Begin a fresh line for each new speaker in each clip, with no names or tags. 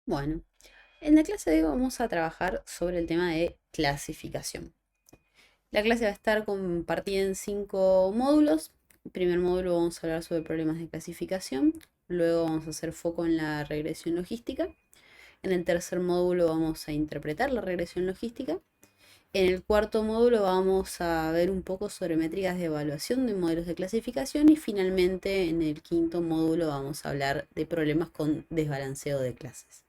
Bueno, en la clase de hoy vamos a trabajar sobre el tema de clasificación. La clase va a estar compartida en 5 módulos. El primer módulo vamos a hablar sobre problemas de clasificación. Luego vamos a hacer foco en la regresión logística. En el tercer módulo vamos a interpretar la regresión logística. En el cuarto módulo vamos a ver un poco sobre métricas de evaluación de modelos de clasificación y finalmente en el quinto módulo vamos a hablar de problemas con desbalanceo de clases.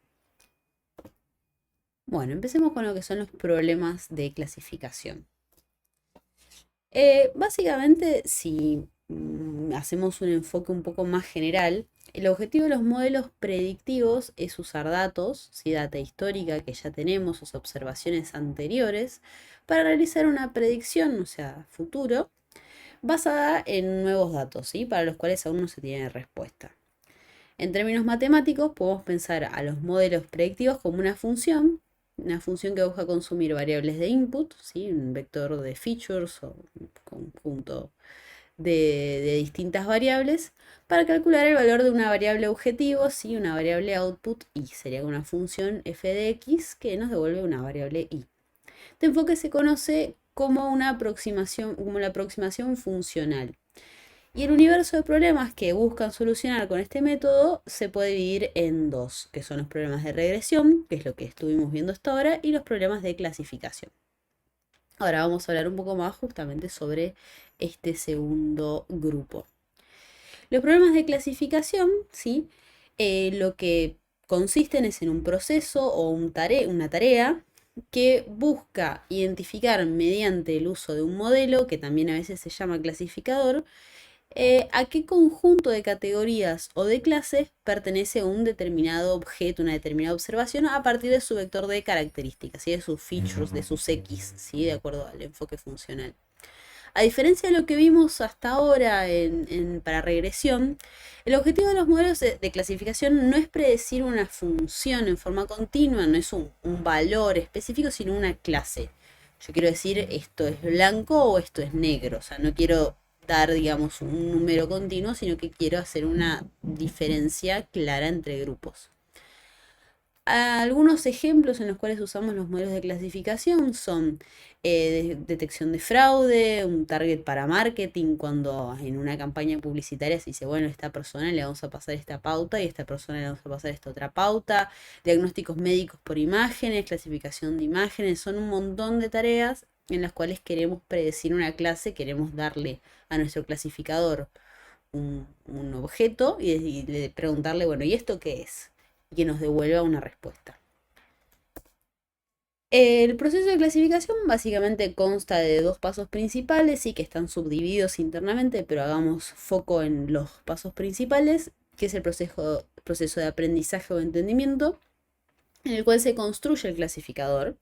Bueno, empecemos con lo que son los problemas de clasificación. Básicamente, si hacemos un enfoque un poco más general, el objetivo de los modelos predictivos es usar datos, data histórica que ya tenemos, o observaciones anteriores, para realizar una predicción, o sea, futuro, basada en nuevos datos, ¿sí? Para los cuales aún no se tiene respuesta. En términos matemáticos, podemos pensar a los modelos predictivos como una función que busca consumir variables de input, ¿sí? Un vector de features o un conjunto de distintas variables, para calcular el valor de una variable objetivo, ¿sí? Una variable output y sería una función f de x que nos devuelve una variable y. Este enfoque se conoce como una aproximación, como la aproximación funcional. Y el universo de problemas que buscan solucionar con este método se puede dividir en dos, que son los problemas de regresión, que es lo que estuvimos viendo hasta ahora, y los problemas de clasificación. Ahora vamos a hablar un poco más justamente sobre este segundo grupo. Los problemas de clasificación, ¿sí? Lo que consisten es en un proceso o una tarea que busca identificar mediante el uso de un modelo, que también a veces se llama clasificador, a qué conjunto de categorías o de clases pertenece un determinado objeto, una determinada observación, a partir de su vector de características, ¿sí? De sus features, de sus X, ¿sí? De acuerdo al enfoque funcional. A diferencia de lo que vimos hasta ahora para regresión, el objetivo de los modelos de clasificación no es predecir una función en forma continua, no es un valor específico, sino una clase. Yo quiero decir esto es blanco o esto es negro, o sea, no quiero dar, digamos, un número continuo, sino que quiero hacer una diferencia clara entre grupos. Algunos ejemplos en los cuales usamos los modelos de clasificación son detección de fraude, un target para marketing, cuando en una campaña publicitaria se dice, bueno, a esta persona le vamos a pasar esta pauta y a esta persona le vamos a pasar esta otra pauta, diagnósticos médicos por imágenes, clasificación de imágenes, son un montón de tareas en las cuales queremos predecir una clase, queremos darle a nuestro clasificador un objeto y preguntarle, bueno, ¿y esto qué es? Y que nos devuelva una respuesta. El proceso de clasificación básicamente consta de dos pasos principales y que están subdivididos internamente, pero hagamos foco en los pasos principales, que es el proceso de aprendizaje o entendimiento, en el cual se construye el clasificador,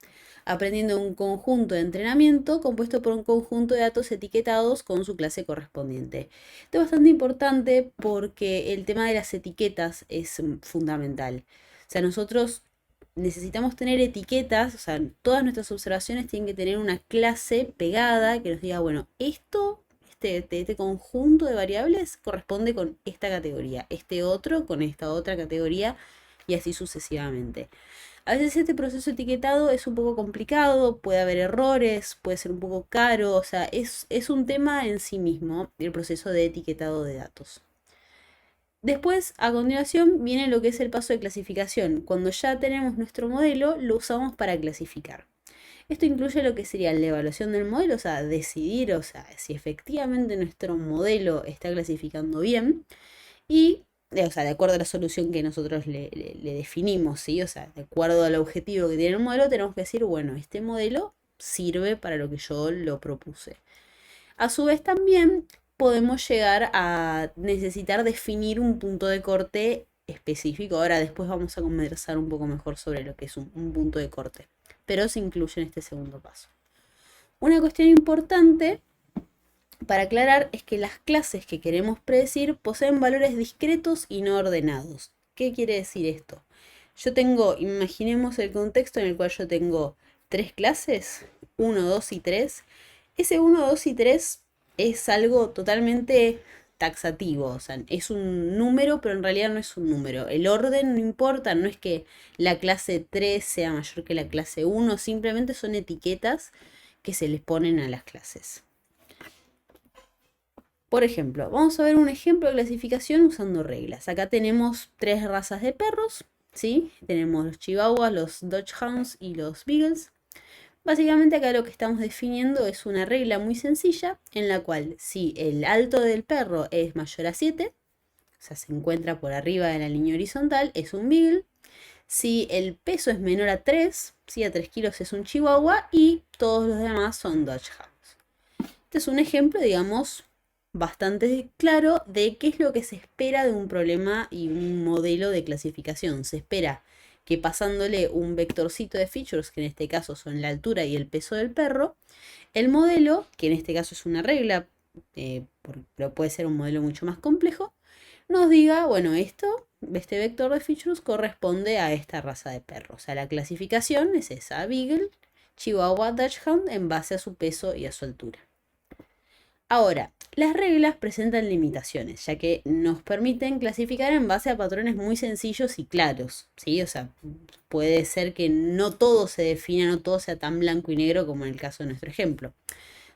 aprendiendo un conjunto de entrenamiento compuesto por un conjunto de datos etiquetados con su clase correspondiente. Esto es bastante importante porque el tema de las etiquetas es fundamental. O sea, nosotros necesitamos tener etiquetas, o sea, todas nuestras observaciones tienen que tener una clase pegada que nos diga, bueno, este conjunto de variables corresponde con esta categoría, este otro con esta otra categoría y así sucesivamente. A veces este proceso etiquetado es un poco complicado, puede haber errores, puede ser un poco caro, o sea, es un tema en sí mismo el proceso de etiquetado de datos. Después, a continuación, viene lo que es el paso de clasificación. Cuando ya tenemos nuestro modelo, lo usamos para clasificar. Esto incluye lo que sería la evaluación del modelo, o sea, decidir, o sea, si efectivamente nuestro modelo está clasificando bien y, o sea, de acuerdo a la solución que nosotros le definimos, ¿sí? O sea, de acuerdo al objetivo que tiene el modelo, tenemos que decir, bueno, este modelo sirve para lo que yo lo propuse. A su vez también podemos llegar a necesitar definir un punto de corte específico. Ahora después vamos a conversar un poco mejor sobre lo que es un punto de corte, pero se incluye en este segundo paso. Una cuestión importante para aclarar es que las clases que queremos predecir poseen valores discretos y no ordenados. ¿Qué quiere decir esto? Yo tengo, imaginemos el contexto en el cual yo tengo tres clases, 1, 2 y 3. Ese 1, 2 y 3 es algo totalmente taxativo, o sea, es un número, pero en realidad no es un número. El orden no importa, no es que la clase 3 sea mayor que la clase 1, simplemente son etiquetas que se les ponen a las clases. Por ejemplo, vamos a ver un ejemplo de clasificación usando reglas. Acá tenemos 3 razas de perros, ¿sí? Tenemos los chihuahuas, los dachshunds y los beagles. Básicamente acá lo que estamos definiendo es una regla muy sencilla en la cual si el alto del perro es mayor a 7, o sea, se encuentra por arriba de la línea horizontal, es un beagle. Si el peso es menor a 3, ¿sí? A 3 kilos es un chihuahua y todos los demás son dachshunds. Este es un ejemplo, digamos, bastante claro de qué es lo que se espera de un problema y un modelo de clasificación. Se espera que pasándole un vectorcito de features, que en este caso son la altura y el peso del perro, el modelo, que en este caso es una regla, pero puede ser un modelo mucho más complejo, nos diga, bueno, este vector de features corresponde a esta raza de perro. O sea, la clasificación es esa, Beagle, Chihuahua, Dachshund, en base a su peso y a su altura. Ahora, las reglas presentan limitaciones, ya que nos permiten clasificar en base a patrones muy sencillos y claros, ¿sí? O sea, puede ser que no todo se defina, no todo sea tan blanco y negro como en el caso de nuestro ejemplo.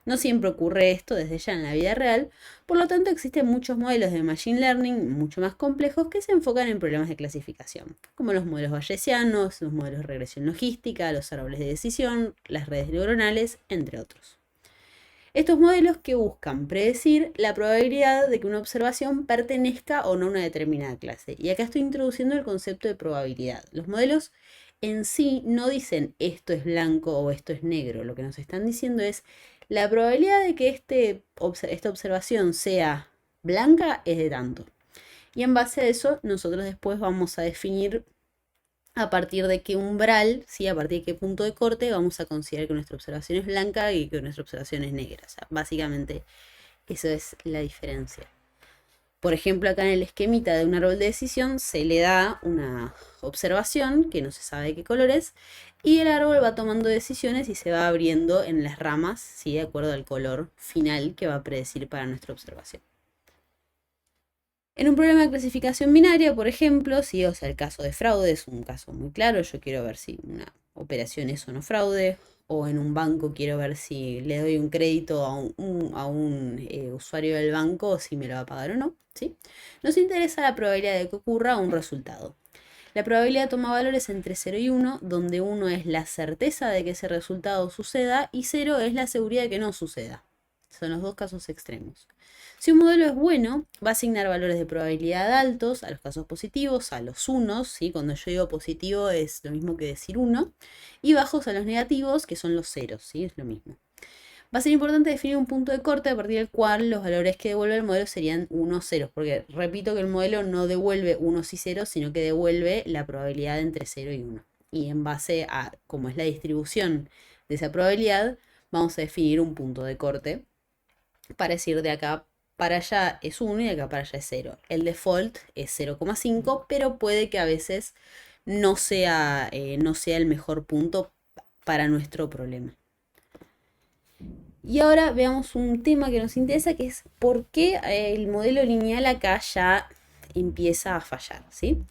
No siempre ocurre esto desde ya en la vida real, por lo tanto existen muchos modelos de Machine Learning mucho más complejos que se enfocan en problemas de clasificación, como los modelos bayesianos, los modelos de regresión logística, los árboles de decisión, las redes neuronales, entre otros. Estos modelos que buscan predecir la probabilidad de que una observación pertenezca o no a una determinada clase. Y acá estoy introduciendo el concepto de probabilidad. Los modelos en sí no dicen esto es blanco o esto es negro. Lo que nos están diciendo es la probabilidad de que esta observación sea blanca es de tanto. Y en base a eso nosotros después vamos a definir a partir de qué umbral, ¿sí? A partir de qué punto de corte vamos a considerar que nuestra observación es blanca y que nuestra observación es negra. O sea, básicamente eso es la diferencia. Por ejemplo, acá en el esquemita de un árbol de decisión se le da una observación que no se sabe qué color es y el árbol va tomando decisiones y se va abriendo en las ramas, ¿sí? De acuerdo al color final que va a predecir para nuestra observación. En un problema de clasificación binaria, por ejemplo, si el caso de fraude es un caso muy claro, yo quiero ver si una operación es o no fraude, o en un banco quiero ver si le doy un crédito a un usuario del banco o si me lo va a pagar o no, ¿sí? Nos interesa la probabilidad de que ocurra un resultado. La probabilidad toma valores entre 0 y 1, donde 1 es la certeza de que ese resultado suceda y 0 es la seguridad de que no suceda. Son los dos casos extremos. Si un modelo es bueno, va a asignar valores de probabilidad altos a los casos positivos, a los unos, ¿sí? Cuando yo digo positivo es lo mismo que decir 1, y bajos a los negativos, que son los ceros, ¿sí? Es lo mismo. Va a ser importante definir un punto de corte a partir del cual los valores que devuelve el modelo serían 1, 0, porque repito que el modelo no devuelve unos y ceros, sino que devuelve la probabilidad entre 0 y 1. Y en base a cómo es la distribución de esa probabilidad, vamos a definir un punto de corte para decir de acá para allá es 1 y de acá para allá es 0. El default es 0,5, pero puede que a veces no sea el mejor punto para nuestro problema. Y ahora veamos un tema que nos interesa, que es por qué el modelo lineal acá ya empieza a fallar, ¿sí?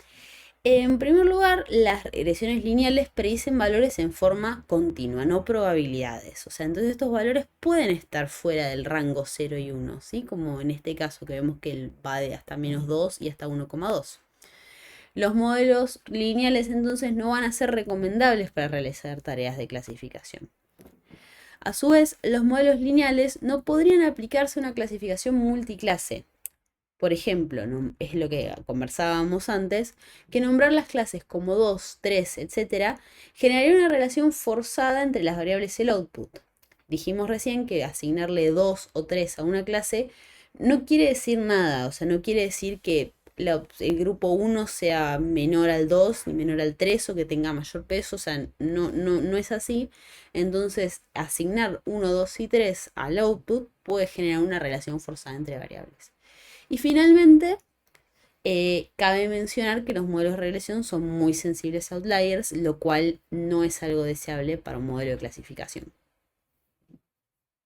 En primer lugar, las regresiones lineales predicen valores en forma continua, no probabilidades. O sea, entonces estos valores pueden estar fuera del rango 0 y 1, ¿sí? Como en este caso que vemos que va de hasta -2 y hasta 1,2. Los modelos lineales entonces no van a ser recomendables para realizar tareas de clasificación. A su vez, los modelos lineales no podrían aplicarse a una clasificación multiclase. Por ejemplo, es lo que conversábamos antes, que nombrar las clases como 2, 3, etc. generaría una relación forzada entre las variables y el output. Dijimos recién que asignarle 2 o 3 a una clase no quiere decir nada, o sea, no quiere decir que el grupo 1 sea menor al 2 ni menor al 3 o que tenga mayor peso, o sea, no es así. Entonces, asignar 1, 2 y 3 al output puede generar una relación forzada entre variables. Y finalmente, cabe mencionar que los modelos de regresión son muy sensibles a outliers, lo cual no es algo deseable para un modelo de clasificación.